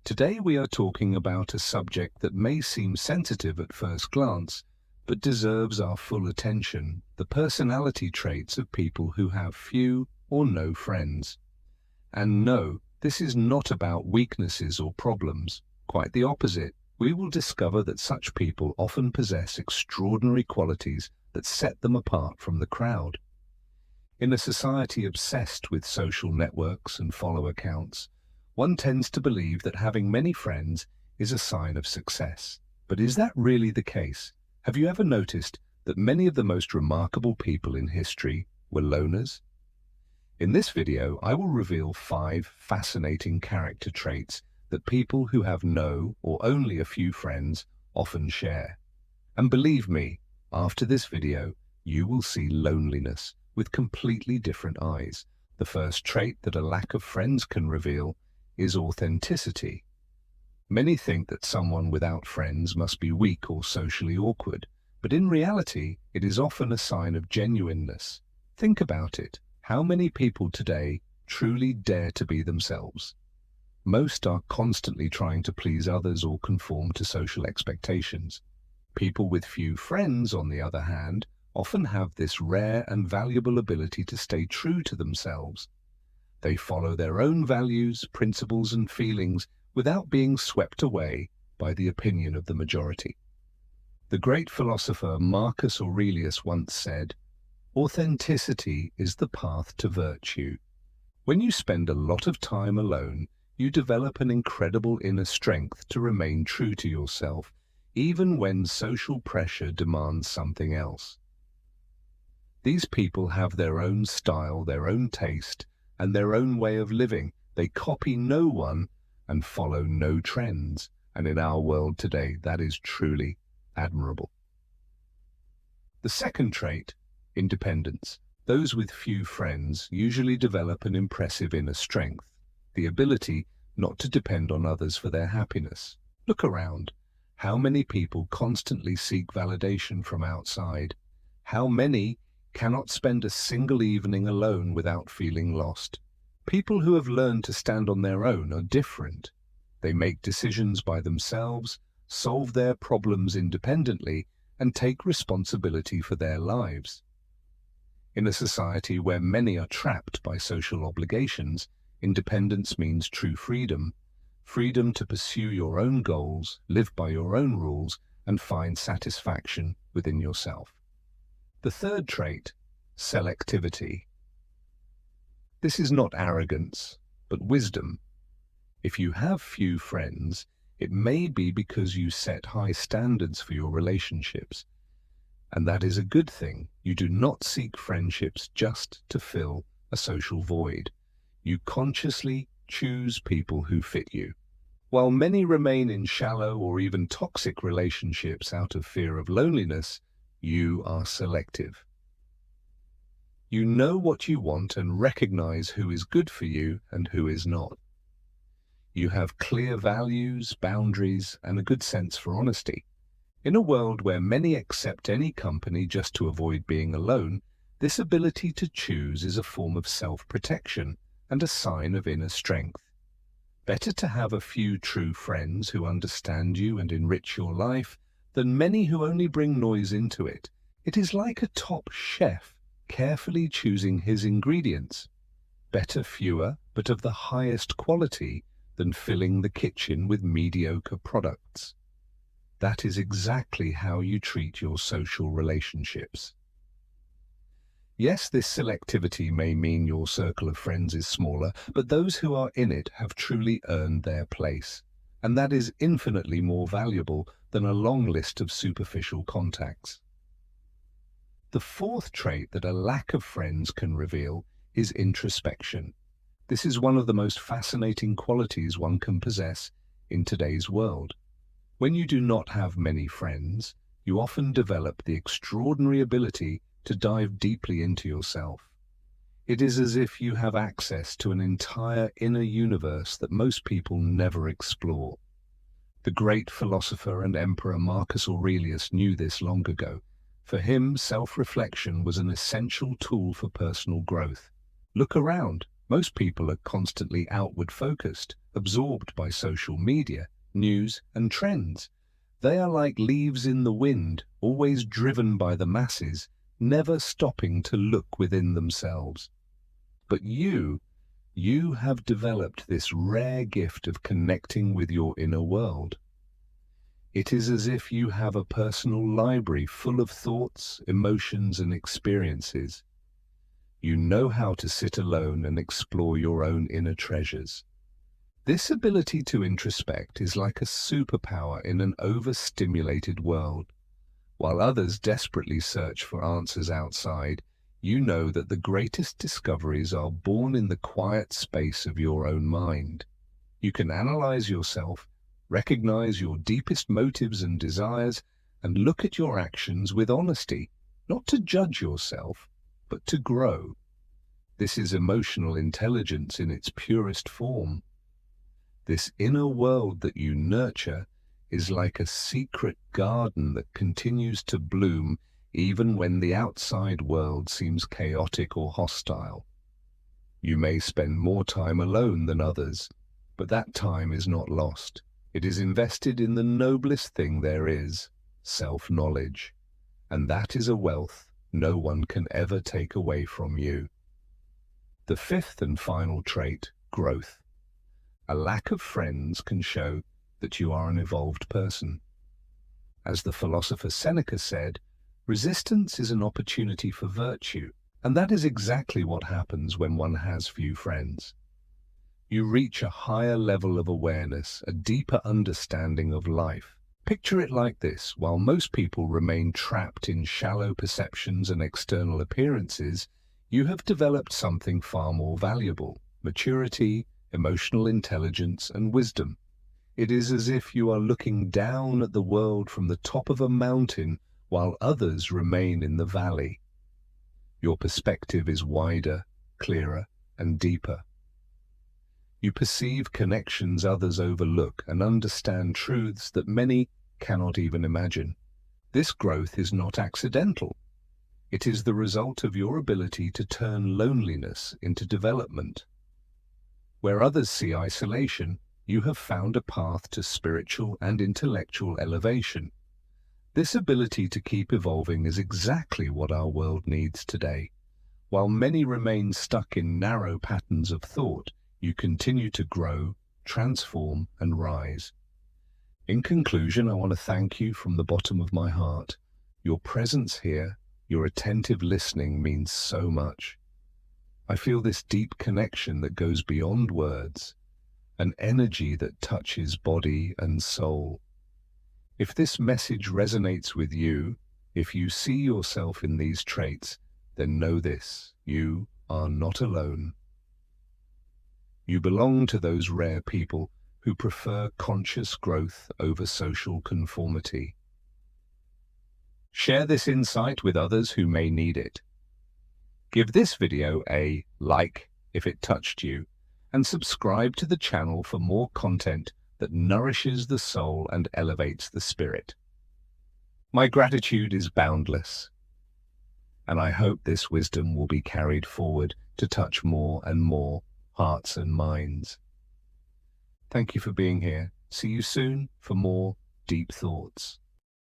Today we are talking about a subject that may seem sensitive at first glance, but deserves our full attention: the personality traits of people who have few or no friends. And no, this is not about weaknesses or problems. Quite the opposite. We will discover that such people often possess extraordinary qualities that set them apart from the crowd. In a society obsessed with social networks and follower counts, one tends to believe that having many friends is a sign of success. But is that really the case? Have you ever noticed that many of the most remarkable people in history were loners? In this video, I will reveal 5 fascinating character traits that people who have no or only a few friends often share. And believe me, after this video, you will see loneliness with completely different eyes. The first trait that a lack of friends can reveal is authenticity. Many think that someone without friends must be weak or socially awkward, but in reality, it is often a sign of genuineness. Think about it. How many people today truly dare to be themselves? Most are constantly trying to please others or conform to social expectations. People with few friends, on the other hand, often have this rare and valuable ability to stay true to themselves. They follow their own values, principles, and feelings without being swept away by the opinion of the majority. The great philosopher Marcus Aurelius once said, "Authenticity is the path to virtue." When you spend a lot of time alone, you develop an incredible inner strength to remain true to yourself, even when social pressure demands something else. These people have their own style, their own taste, and their own way of living. They copy no one and follow no trends. And in our world today, that is truly admirable. The second trait, independence. Those with few friends usually develop an impressive inner strength, the ability not to depend on others for their happiness. Look around. How many people constantly seek validation from outside? How many cannot spend a single evening alone without feeling lost? People who have learned to stand on their own are different. They make decisions by themselves, solve their problems independently, and take responsibility for their lives. In a society where many are trapped by social obligations, independence means true freedom. Freedom to pursue your own goals, live by your own rules, and find satisfaction within yourself. The third trait, selectivity. This is not arrogance, but wisdom. If you have few friends, it may be because you set high standards for your relationships. And that is a good thing. You do not seek friendships just to fill a social void. You consciously choose people who fit you. While many remain in shallow or even toxic relationships out of fear of loneliness, you are selective. You know what you want and recognize who is good for you and who is not. You have clear values, boundaries, and a good sense for honesty. In a world where many accept any company just to avoid being alone, this ability to choose is a form of self-protection and a sign of inner strength. Better to have a few true friends who understand you and enrich your life than many who only bring noise into it. It is like a top chef carefully choosing his ingredients. Better fewer, but of the highest quality, than filling the kitchen with mediocre products. That is exactly how you treat your social relationships. Yes, this selectivity may mean your circle of friends is smaller, but those who are in it have truly earned their place. And that is infinitely more valuable than a long list of superficial contacts. The fourth trait that a lack of friends can reveal is introspection. This is one of the most fascinating qualities one can possess in today's world. When you do not have many friends, you often develop the extraordinary ability to dive deeply into yourself. It is as if you have access to an entire inner universe that most people never explore. The great philosopher and emperor Marcus Aurelius knew this long ago. For him, self-reflection was an essential tool for personal growth. Look around. Most people are constantly outward focused, absorbed by social media, news, and trends. They are like leaves in the wind, always driven by the masses, never stopping to look within themselves. But you have developed this rare gift of connecting with your inner world. It is as if you have a personal library full of thoughts, emotions, and experiences. You know how to sit alone and explore your own inner treasures. This ability to introspect is like a superpower in an overstimulated world. While others desperately search for answers outside, you know that the greatest discoveries are born in the quiet space of your own mind. You can analyze yourself, recognize your deepest motives and desires, and look at your actions with honesty, not to judge yourself, but to grow. This is emotional intelligence in its purest form. This inner world that you nurture is like a secret garden that continues to bloom even when the outside world seems chaotic or hostile. You may spend more time alone than others, but that time is not lost. It is invested in the noblest thing there is, self-knowledge, and that is a wealth no one can ever take away from you. The fifth and final trait, growth. A lack of friends can show that you are an evolved person. As the philosopher Seneca said, resistance is an opportunity for virtue, and that is exactly what happens when one has few friends. You reach a higher level of awareness, a deeper understanding of life. Picture it like this: while most people remain trapped in shallow perceptions and external appearances, you have developed something far more valuable: maturity, emotional intelligence, and wisdom. It is as if you are looking down at the world from the top of a mountain while others remain in the valley. Your perspective is wider, clearer, and deeper. You perceive connections others overlook and understand truths that many cannot even imagine. This growth is not accidental. It is the result of your ability to turn loneliness into development. Where others see isolation, you have found a path to spiritual and intellectual elevation. This ability to keep evolving is exactly what our world needs today. While many remain stuck in narrow patterns of thought, you continue to grow, transform, and rise. In conclusion, I want to thank you from the bottom of my heart. Your presence here, your attentive listening means so much. I feel this deep connection that goes beyond words, an energy that touches body and soul. If this message resonates with you, if you see yourself in these traits, then know this: you are not alone. You belong to those rare people who prefer conscious growth over social conformity. Share this insight with others who may need it. Give this video a like if it touched you, and subscribe to the channel for more content that nourishes the soul and elevates the spirit. My gratitude is boundless, and I hope this wisdom will be carried forward to touch more and more hearts and minds. Thank you for being here. See you soon for more deep thoughts.